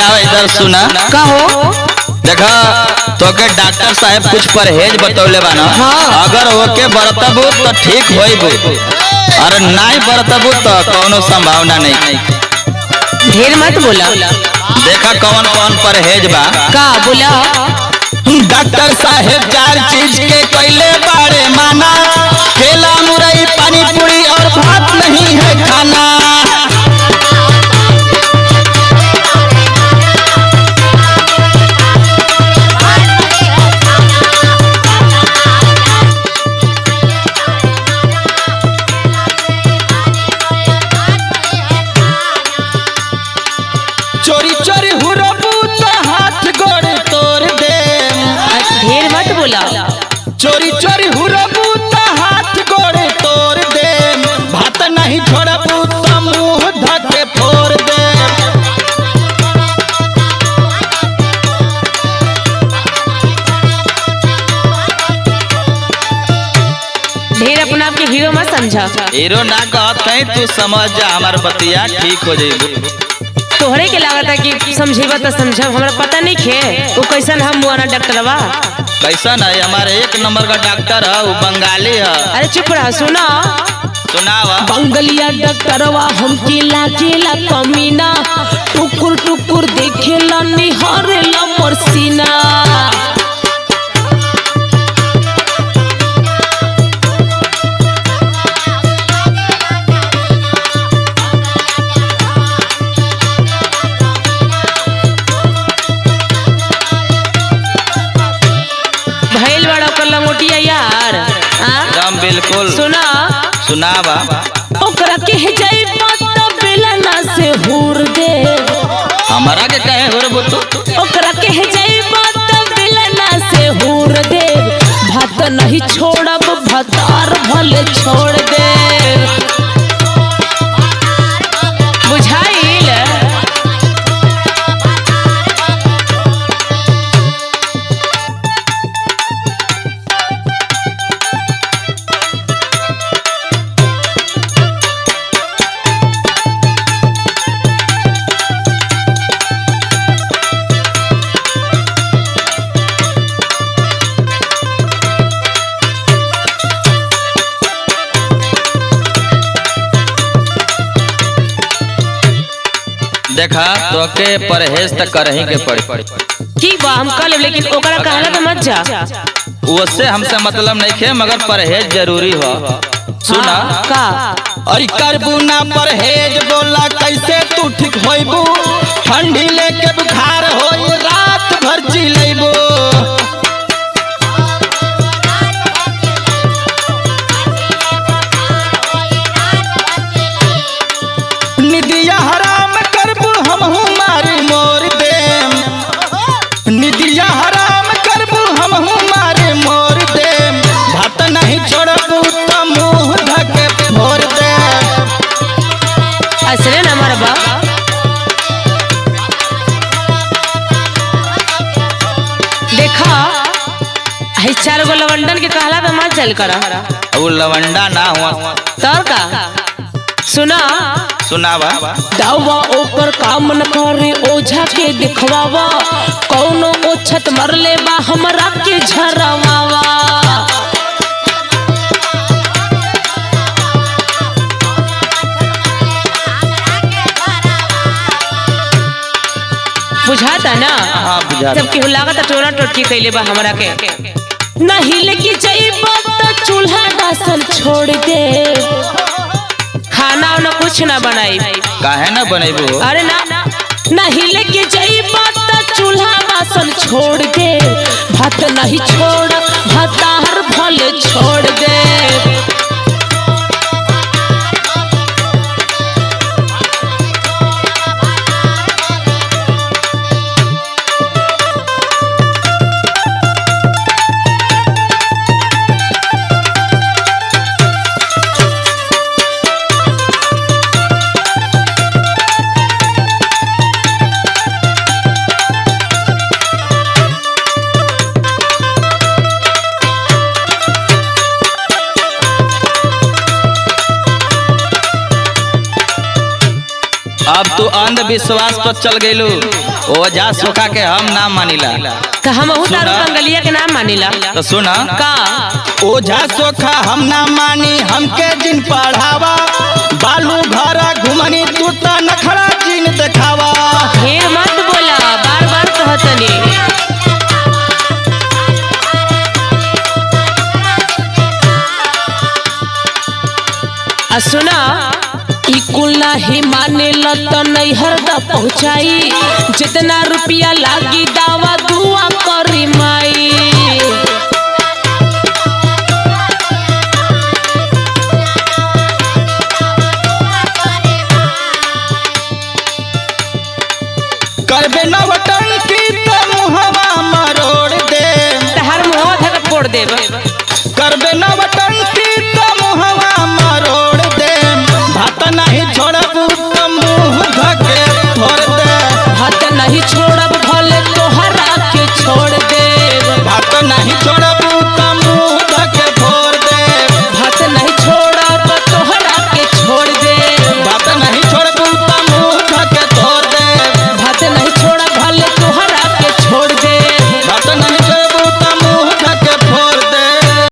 आओ इधर सुना का हो देखा तो के डॉक्टर साहब कुछ परहेज बतौले बाना। हाँ। अगर ओके बरतबू तो ठीक होइबू और नहीं बरतबू तो कोनो संभावना नहीं। ढेर मत बोला। देखा कौन कौन परहेज बा का बोला। डॉक्टर साहब 4 चीज के कैले बारे माना, केला मुरई पानी पूरी और भात नहीं है खाना। चोरी चोरी हुरबू तो हाथ गोड़ तोड़ दे। ढेर मत बोला। चोरी चोरी हुरबू तो हाथ गोड़ तोड़ दे, भात नहीं छोड़बू तो मुंह धके फोड़ दे। ढेर अपना आपके हीरो मत समझा। हीरो ना कहत कहीं तू समझ जा, हमार बतिया ठीक हो जाइबू। तोहरे के लागत है कि समझेबा तो समझब, हमरा पता नहीं खे वो कैसन हम मुआना डॉक्टरवा। कैसन है? हमारे 1 नंबर का डॉक्टर है, वो बंगाली है। अरे चुप रहा। सुना सुनावा। बंगलिया डॉक्टरवा हम केला केला कमीना, टुकुर टुकुर देखेला निहारेला मोर सीना। भइल बड़ा ओकर लंगोटिया यार। एकदम बिल्कुल। सुना सुनावा। ओकरा के जाई पत्ता बेलना से हुर दे। हमारा के कहे हुरबू तू? ओकरा के जाई पत्ता बेलना से हुर दे, भात नहीं छोड़ब भतार भले छोड़ दे। बुझाइल। देखा तो के परहेज तक करही के पड़ी। ठीक बा हम कर लेब, लेकिन ओकरा कहला तो मत जा। उससे हमसे मतलब नहीं खे, मगर परहेज जरूरी हो। सुना। हाँ, का अरे करबू ना परहेज बोला कैसे तू ठीक होइबू, ठंडी लेके बुखार होई रात भर चिलैबू। निदिया हराम करबू हमहू मारी मोर दे, निदिया हराम करबू हमहू मारी मोर दे, भात नहीं छोड़बू तो मुंह धके फोड़ दे। असरे न मरबा। देखा है 4 गो लवंडन के कहला तो मत चल करा। वो लवंडा ना हुआ तब का सुना। सुनावा। दवा ऊपर काम न करे ओझा के दिखवावा, कौनो ओछत मरले बा हमरा के झरवावा। बुझाता ना? हाँ बुझा। जब केहू लागत टोना टोटकी कैले बा हमरा के। नहीं लेके जाइबा तो चूल्हा डासल छोड़ दे, खाना ना कुछ ना बनाई। काहे ना बनेबू? अरे ना नहीं लेके जाइबा तो चूल्हा बासन छोड़ दे, भात नहीं छोड़ भतार भले छोड़ दे। अब तू अंधविश्वास पर चल गइलू। ओझा सोखा के हम ना मानिला। का हम दारू बंगलिया के नाम मानिला। तो सुना का ओझा सोखा हम ना मानी, हमके जिन पढ़ावा, बालू घरा घुमनी तू त नखरा जिन देखावा। ढेर मत बोला, बार बार कहतनी। सुना ई कुल नाही माने लत नहीं हरदा पहुँचाई, जितना रुपया लागी दावा दुआ करी माई। करबे नवटंकी त मुहवा मरोड़ दे, तहर मुँह धक फोड़ देब। करबे नवटंकी त मुहवा मरोड़ दे, भात नहीं छोड़बू त मुँह धके फोड़ दे। हाथ नहीं छोड़